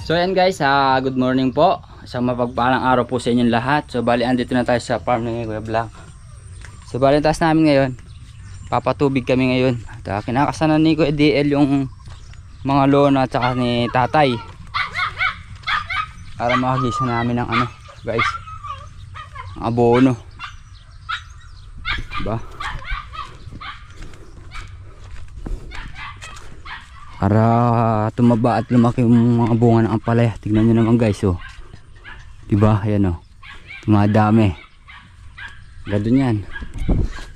So ayan guys, good morning po. Isang mapagpalang araw po sa inyong lahat. So bali andito na tayo sa farm ni Kuya Black. So bali taas namin ngayon. Papatubig kami ngayon. At kinakasanan ni Kuya DL yung mga lona at saka ni tatay. Para makagisa namin ng ano guys, ang abono. Diba? Para tumaba at lumaki yung mga bunga ng ampalaya. Tignan nyo naman guys, oh. Diba? Ayan, oh. Tumadami. Gandun yan.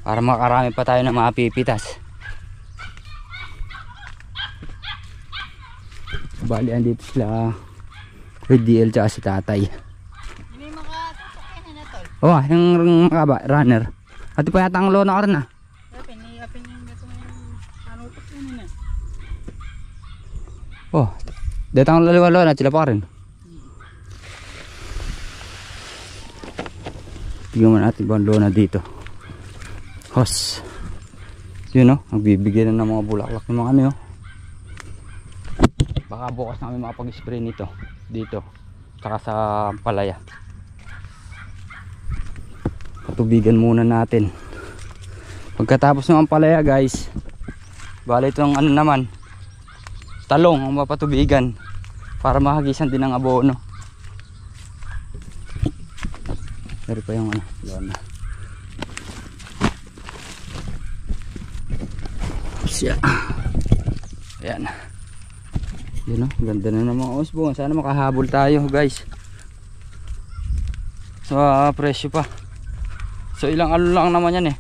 Para makarami pa tayo ng mga pipitas. Bali, andito sila with DL tsaka si tatay. Hindi makasasakyan na tol. Oh, yung makaba, runner. At pa yata ang lona ka rin ah. Apin yung gato yung anutok yun na. Oh, dito ang laliwa-lona, sila pa rin. Tignan mo natin ba ang lona dito. Hos. Yun oh, nagbibigyan na ng mga bulaklak ng mga ano oh. Baka bukas na kami makapag-spray nito dito, saka sa palaya. Patubigan muna natin. Pagkatapos ng palaya guys, bali itong ano naman, talong ang mapatubigan para makagisan din ng abono. Dari pa yung ano, lona. Siya. Ayan. Yun o, ganda na ng mga usbong. Sana makahabol tayo guys. So presyo pa. So ilang ano lang naman yan eh.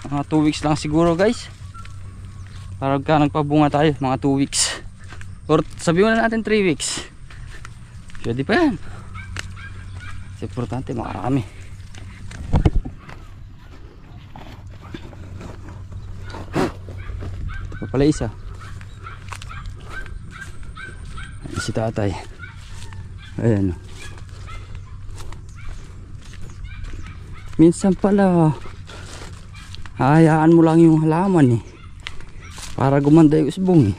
Mga 2 weeks lang siguro guys. Para ka nagpabunga tayo, mga 2 weeks. Or sabihin na natin 3 weeks. Pwede pa yan. Kasi importante makarami. Ito pala isa. Ayan si tatay. Ayan. Minsan pala hayaan mo lang yung halaman eh, para gumanda yung usbong eh.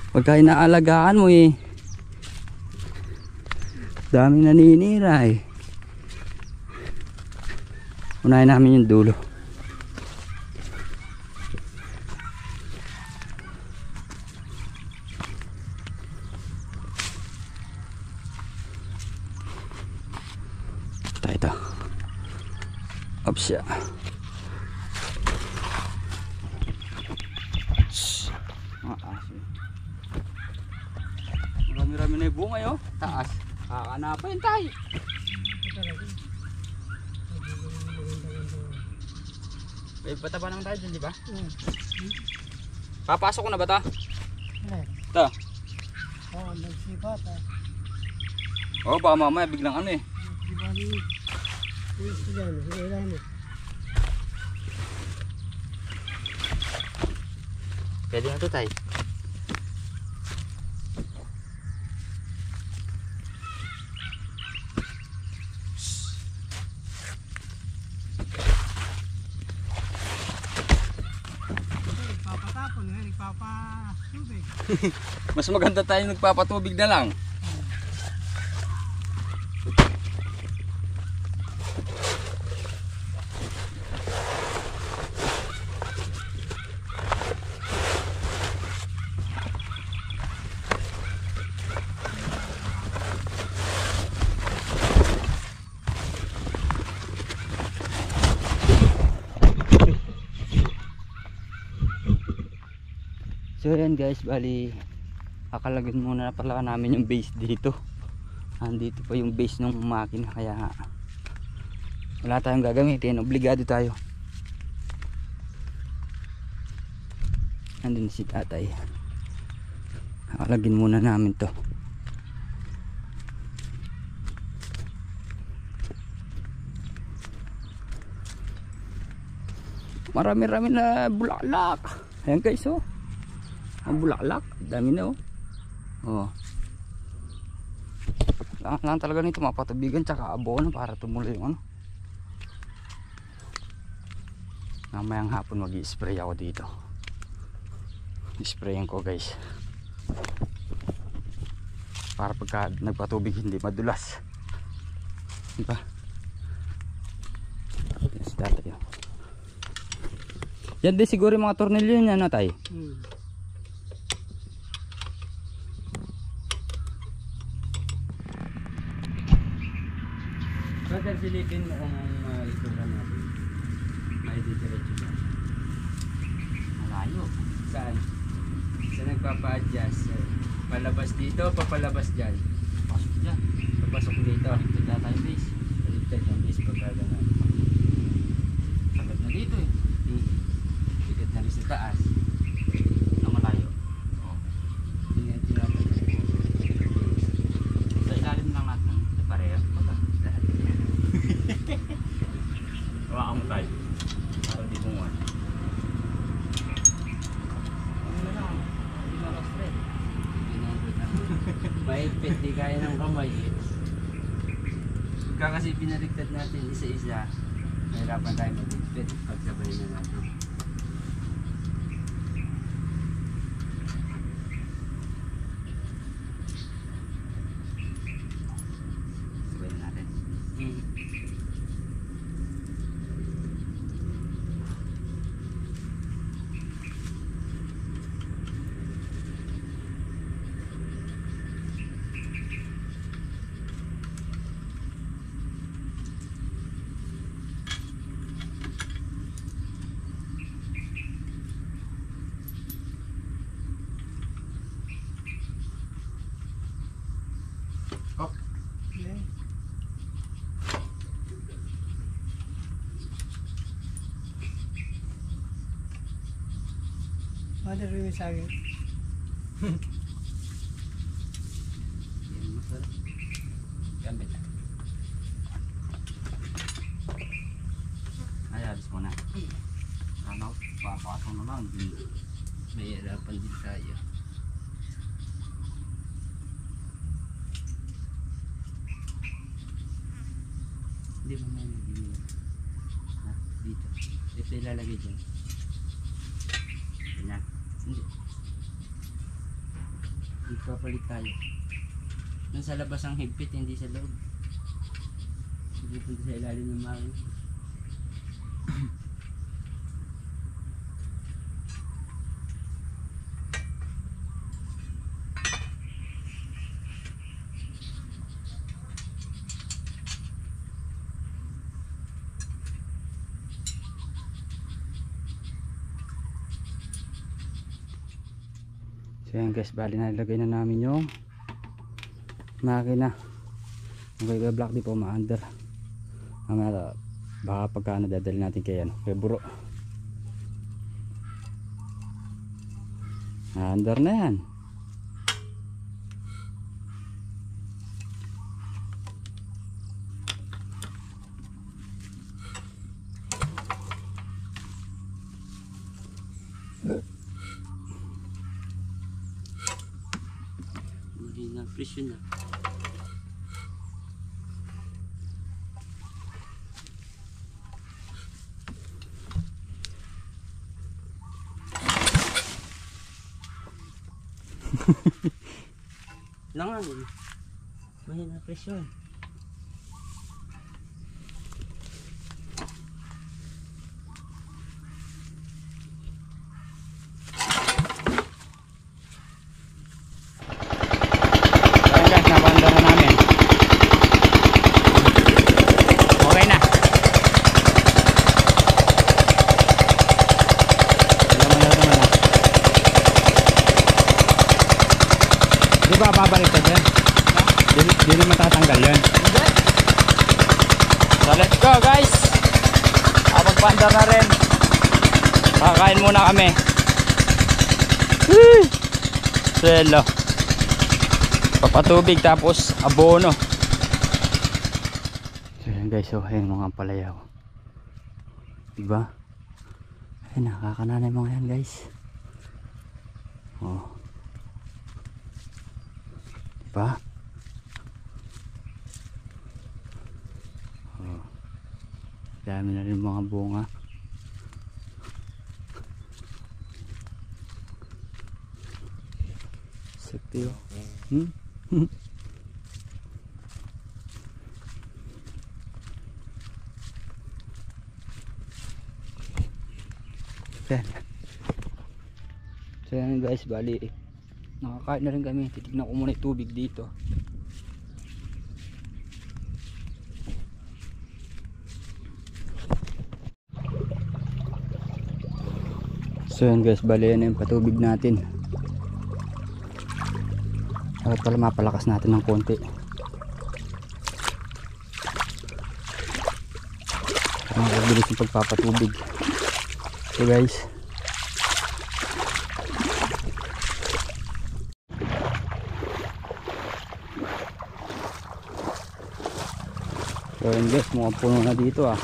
Pagka inaalagaan mo eh, dami naninira eh. Unahin namin yung dulo. Ito. Ops ya. Marami-rami na yung bunga yun. Taas. Kakanapin tayo. May pataba naman tayo dyan, di ba? Papasok ko na ba ito? Ito. Oo, nagsipat ah. Oo, baka mamaya biglang ano eh. Di ba ni Pwede na ito tayo. Nagpapatapon, nagpapatubig. Mas maganda tayo nagpapatubig na lang. So yan guys, bali kakalagyan muna pala namin yung base dito. Andito pa yung base ng makina, kaya wala tayong gagamitin, obligado tayo. Andun si tatay. Kakalagyan muna namin to. Marami-rami na bulaklak. Ayan guys oh. Ang bulaklak, dami na oh. Oh. Lang talaga nito mapatubigan tsaka abono para tumuloy yung ano. Mamayang hapon mag-i-spray ako dito. Sprayin ko guys. Para pagka nagpatubig hindi madulas. Diba? Yan si tatay. Yan din siguro yung mga tornilyo niya na tay. Brother, silipin mo kung ikutan natin. May didiretso ba? Malayo. Saan? Sa nagpapa-adjust. Palabas dito, papalabas dyan. Pasok dyan. Papasok dito. Kita tayo base. Baliktad yung base pagka gano'n. Sagat na dito eh. Bigat na rin sa taas. Na malayo. Oh. Tingnan natin. Sa ilalim lang natin. Pareho. Wala. Lahat. Hawakan mo tayo. Para di bungan. Mahigpit, di kaya ng kamay. Pagka kasi pinaliktad natin isa-isa, mahirapan tayo maghigpit pag sabay na natin. Sabay na natin. Ada rin sa akin. Yan masarap. Gambit. Ay, alis mo na. Ano? Papasok naman. May hirapan din tayo. Hindi mo may naging dito. Ito ilalagay dyan. Ganyan. Hindi. Ipapalit tayo. Nung sa labas ang higpit, hindi sa loob. Hindi punta sa ilalim ng makina. So yan guys, bali na ilagay na namin yung makina. Okay, black di po ma-under. Mamaya baka pagka nadadali natin kay buro. Under na yan. Mahina presyo na. Langan din. Mahina presyo. Babalik yan. Hindi na matatanggal yan. So let's go guys. Magpandar na rin. Kakain muna kami. Selo. Papatubig tapos abono. So yan guys, so ayun mga palayaw. Diba? Ay nakakananay mga yan guys. Oh. Diba? Oh. Dami na rin mga bunga. Sakti oh. Yan. So yan guys, bali nakakain na rin kami. Titignan ko muna yung tubig dito. So yan guys, bali yan yung patubig natin. Dapat pala mapalakas natin ng konti para makabilis yung pagpapatubig. So guys, so yun guys, mukhang puno na dito ah.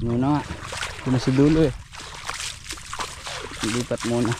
Muna nga, ito na si dulo eh. Lipat muna.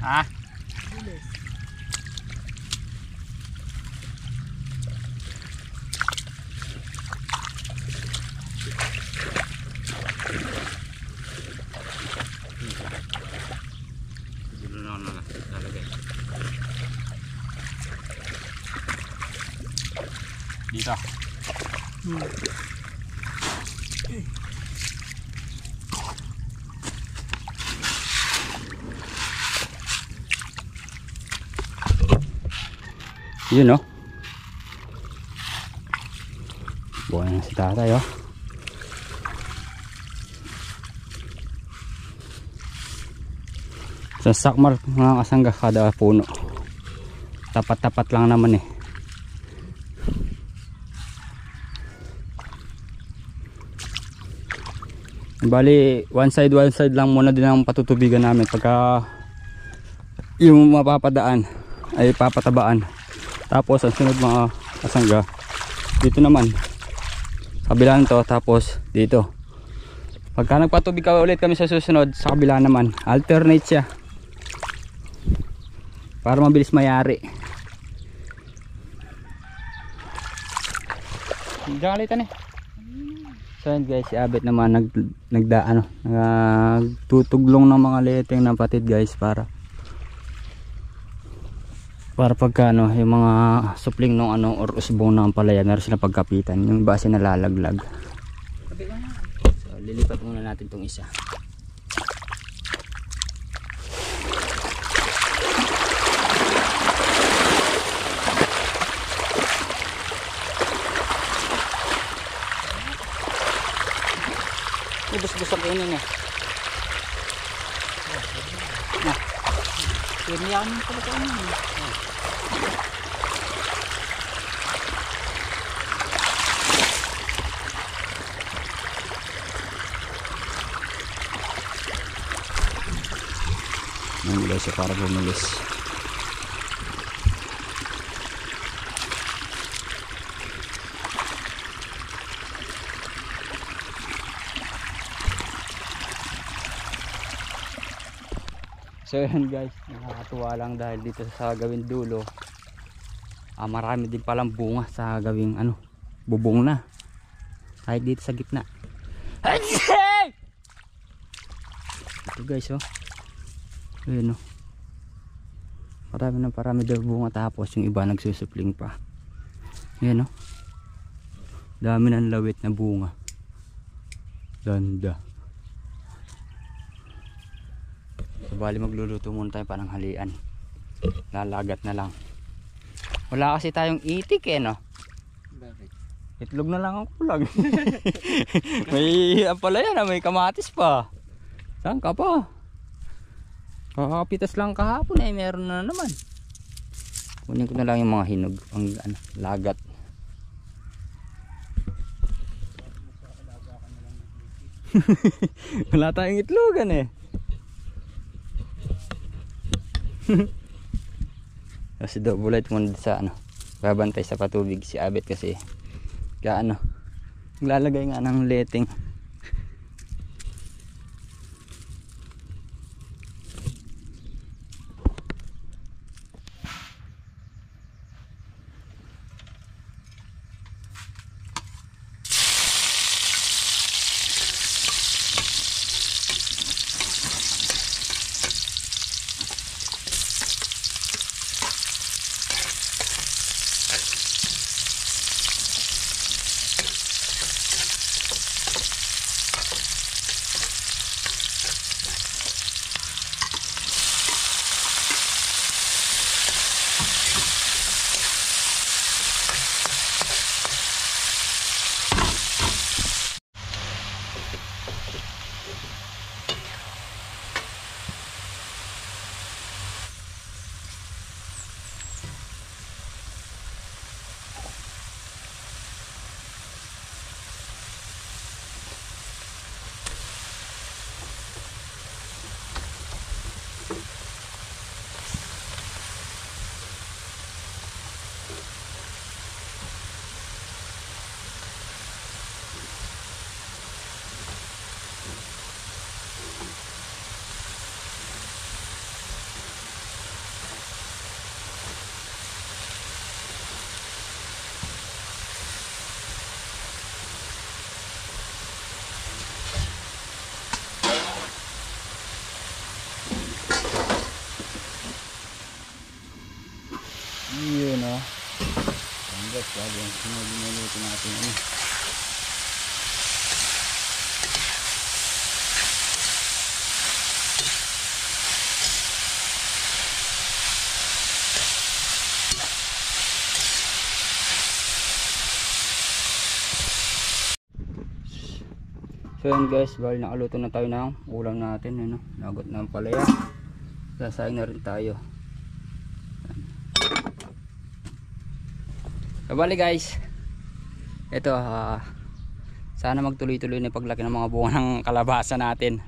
Ah. Dito. Yun no. Buhay na si tatay oh. Sa sakmar mga kasangga kada puno. Tapat-tapat lang naman eh. Bali one side lang muna din ang patutubigan namin pagka yung mapapadaan ay papatabaan. Tapos ang sunod mga kasangga dito naman kabila nito, tapos dito pagka nagpatubig ka ulit kami sa susunod sa kabila naman, alternate siya para mabilis mayari. Diyan kalitan eh. So yun guys, si Abet naman nagtutuglong ng mga leteng ng patid guys para pagka ano, yung mga supling ng ano or usbong ng palaya meron sila pagkapitan, yung base nalalaglag. So lilipat muna natin tong isa. Ibus-bus ang kainin eh. Na. Kiniyan mo pala ito yun. Nanggulay siya para bumilis. So yun guys, nakakatuwa lang dahil dito sa gawing dulo marami din palang bunga sa gawing bubong na kahit dito sa gitna. Ito guys, oh ayun, oh parami daw bunga, tapos yung iba nagsusupling pa. Ayan, oh dami ng lawit na bunga, ganda. So bali magluluto muna tayo parang halian, lalagat na lang. Wala kasi tayong itik eh, no? Bakit? Itlog na lang ang kulang. May pala yan, may kamatis pa. Saan ka pa? Kakapitas lang kahapon eh, meron na naman. Kunin ko na lang yung mga hinog pang lagat. Wala tayong itlogan eh. Kasi bullet muna sa babantay sa patubig si Abet kasi kaya naglalagay nga ng letting. Yun o. Guys, bago yung sinuluto natin So yun guys, bali nakaluto na tayo ng ulam natin, lagot ng palaya. Sasaing na rin tayo. So bali guys, ito sana magtuloy-tuloy na paglaki ng mga bunga ng kalabasa natin.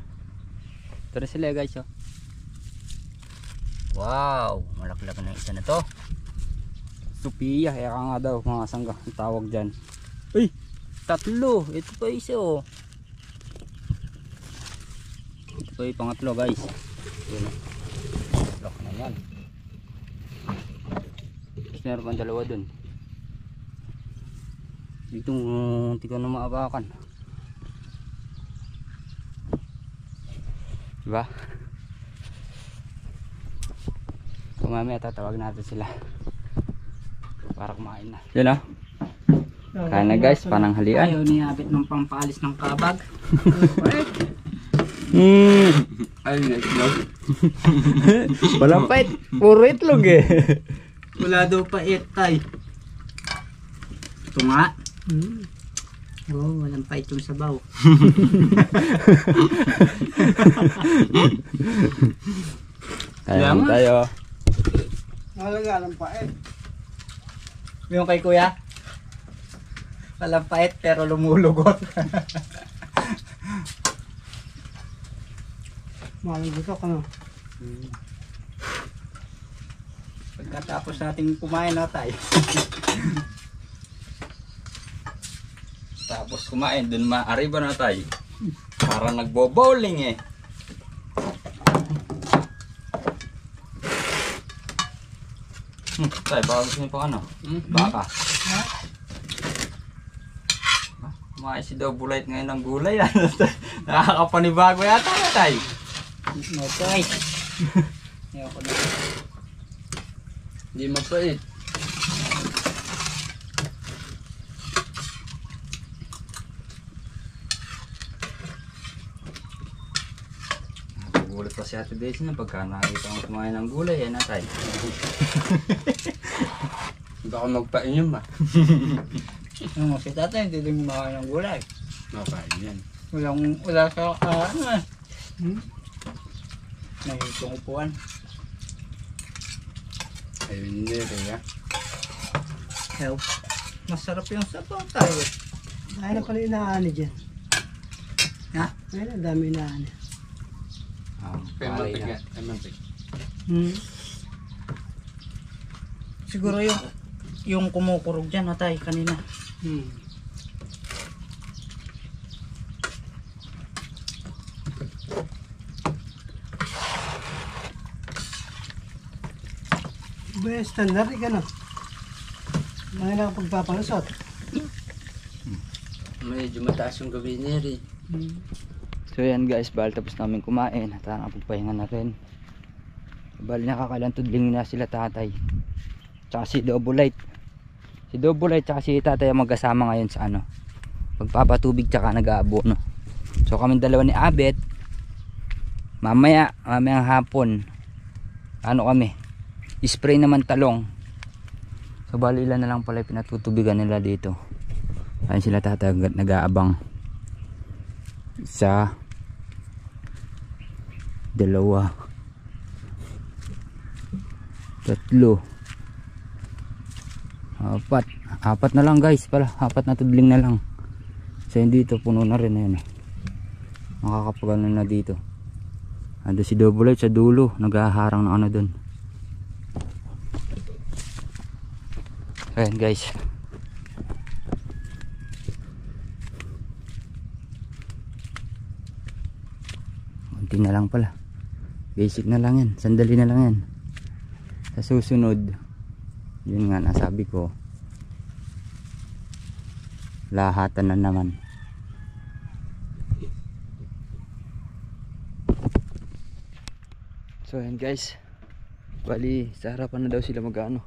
Ito na sila guys, oh. Wow, malaki-laki na isa na to. Sophia, kaya nga daw mga sangga ang tawag dyan. Uy, tatlo, ito pa isa, oh. Ito pa yung pangatlo guys. Yun, lock na yan. Tapos meron pang dalawa dun. Dito hindi ko na maabakan. Diba? So mamaya tatawag natin sila para kumain na. Yun, oh. Kain na guys, pananghalian. Ayaw niyabit ng pampalis ng kabag. Ay, itlog. Walang pait, puro itlog eh. Wala daw pa etay. Ito nga. Oo, walang pait yung sabaw. Ayan tayo. Malaga ng pait. Yung kay kuya? Walang pait pero lumulugot. Malugot ka no? Pagkatapos natin kumain na tayo. Tapos kumain, dun maariba na tayo. Parang nagbo-bowling eh. Tay, baka gusto niyo pa ano? Baka. Kumain si Dobulite ngayon ng gulay. Nakakapanibago yata na tayo. No choice. Ayoko na. Hindi mapait. Nagugulat pa si Ate Daisy na pagka nakita kong kumain ng gulay. Yan na tayo. Baka magpainom ah. Ano, si tatay hindi din kumakain ng gulay. Makain yan. Wala sa ano eh. Nahintong upuan. Ayun hindi rin ah. Help. Masarap yung sabaw tayo. Ay na pala inaani dyan. Ha? Ay na, dami inaani. Kaya mantik nga. Ay mantik. Siguro yung kumukurog dyan natay kanina. Best standard ka no? Mga lang pagpapalusot. Medyo mataas yung gabi niya rin. So yan guys, bali tapos namin kumain at nakapagpahinga na rin. Bali nakakalantudling na sila tatay tsaka si Dobulite. Si Dobulite tsaka si tatay ang magkasama ngayon sa ano, magpapatubig tsaka nag-aabono. So kami dalawa ni Abet, mamayang hapon ano kami, spray naman talong. So bali ilan na lang pala yung pinatutubigan nila dito. Ayun sila tatay nag-aabang. Isa, dalawa, tatlo, apat na lang guys pala, apat na tudling na lang. So yun dito puno na rin ayun. Makakapagano na dito. Ando si Dobulite sa dulo, naghaharang na ano dun. Ayan guys. Kunti na lang pala. Basic na lang yan. Sandali na lang yan. Sa susunod, yun nga nasabi ko, lahatan na naman. So ayan guys, bali sa harapan na daw sila mag-ano,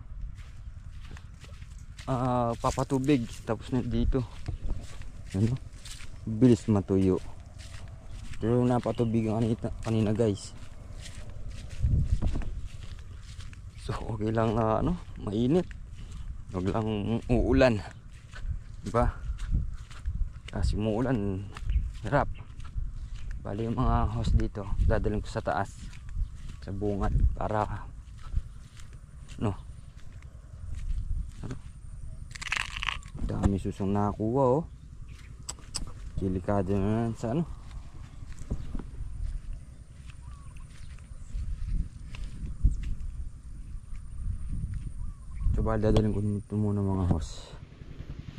papatubig. Tapos na dito ano, bilis matuyo. Pero napatubig ang kanina guys. So okay lang na ano, mainit, wag lang uulan, diba? Kasi umuulan hirap. Bali yung mga host dito dadalhin ko sa taas sa bungad para no, ano? Dami susong nakakuha oh. Delikado na sa ano. So bali dadalhin ko dito muna mga host.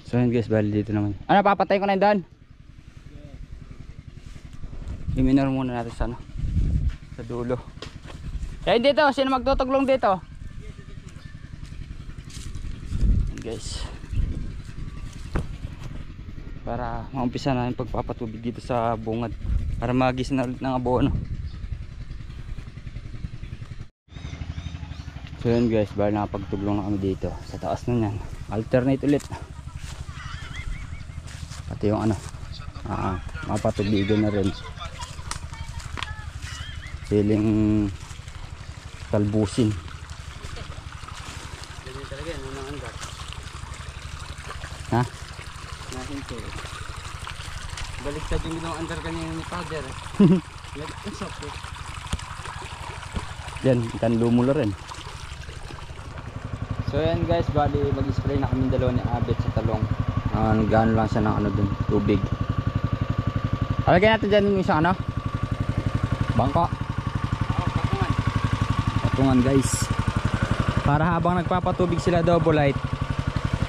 So yun guys, bali dito naman. Ano, papatay ko na yun doon? I-minor muna natin sa ano, sa dulo. Eh dito, sino magtutuglong dito? Yun guys, para maumpisa na yung pagpapatubig dito sa bungad para magis na ulit ng abono. So yun guys, bali nakapagtuglong na kami dito sa taas na yan. Alternate ulit pati yung ano, mapatubigan na rin. Siling talbusin. Ganyan talaga, ano nang angat. Ha? Nahinto. Baliktad yung ginawang under kanina ni Father. It's okay. Yan, ikan lumulo rin. So yan guys, bali mag-spray na kami dalawa ni Abet sa talong. Gano'n lang siya ng ano dun, tubig. Alagyan natin dyan yung isang ano, bangka. Patungan. Patungan guys. Para habang nagpapatubig sila double light,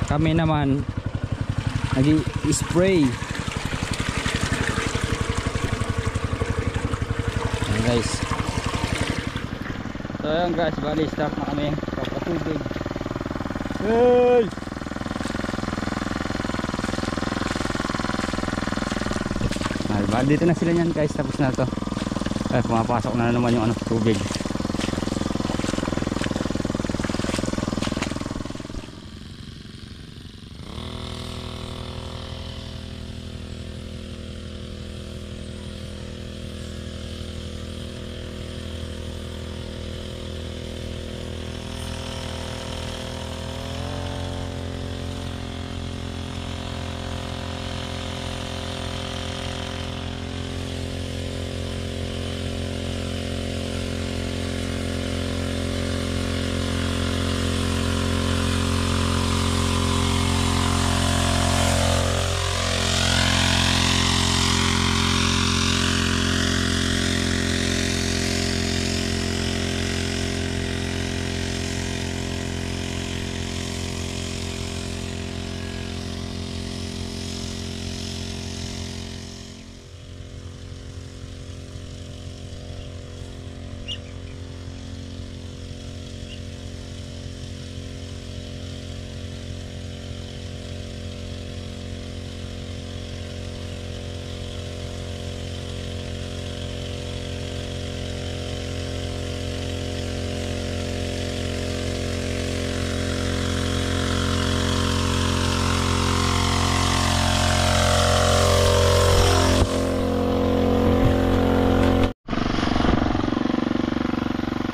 kami naman nag-spray. Ayan guys. So ayan guys, bali start na kami papatubig. Hey! Bali dito na sila niyan guys, tapos na to. Ay, pumapasok na naman yung ano, tubig.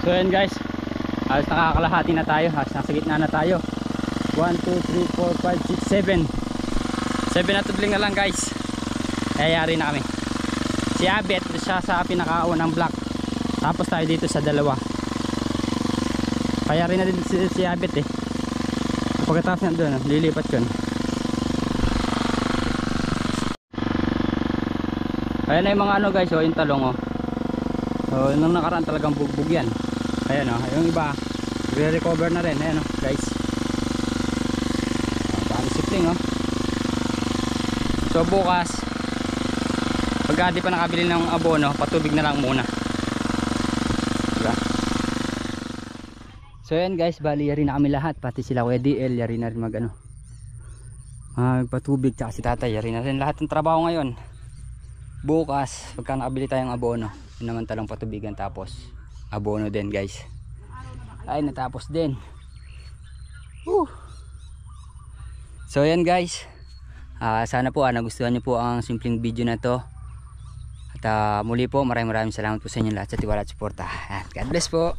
So yan guys, halos nakakalahati na tayo, halos nasa gitna na tayo. 1, 2, 3, 4, 5, 6, 7 na tudling na lang guys. Ayari na kami. Si Abet siya sa pinakaunang block, tapos tayo dito sa dalawa. Kaya rin na din si Abet eh. Pagkatapos na doon, lilipat yun. Ayan na yung mga ano guys, oh, yung talong oh. So nung nakaraan talagang bugbog yan. Ayan o, yung iba re-recover na rin, ayan o guys. Paano sipling o. So bukas, pagka di pa nakabili ng abono, patubig na lang muna, diba? So ayan guys, bali yari na kami lahat, pati sila Kuya DL, yari na rin mag ano, patubig, tsaka si tatay, yari na rin lahat ng trabaho ngayon. Bukas, pagka nakabili tayong abono, yun naman talang patubigan, tapos abono din guys. Ay, natapos din. So ayan guys, sana po nagustuhan nyo po ang simpleng video na to. At muli po, maraming salamat po sa inyo lahat sa tiwala at suporta. God bless po.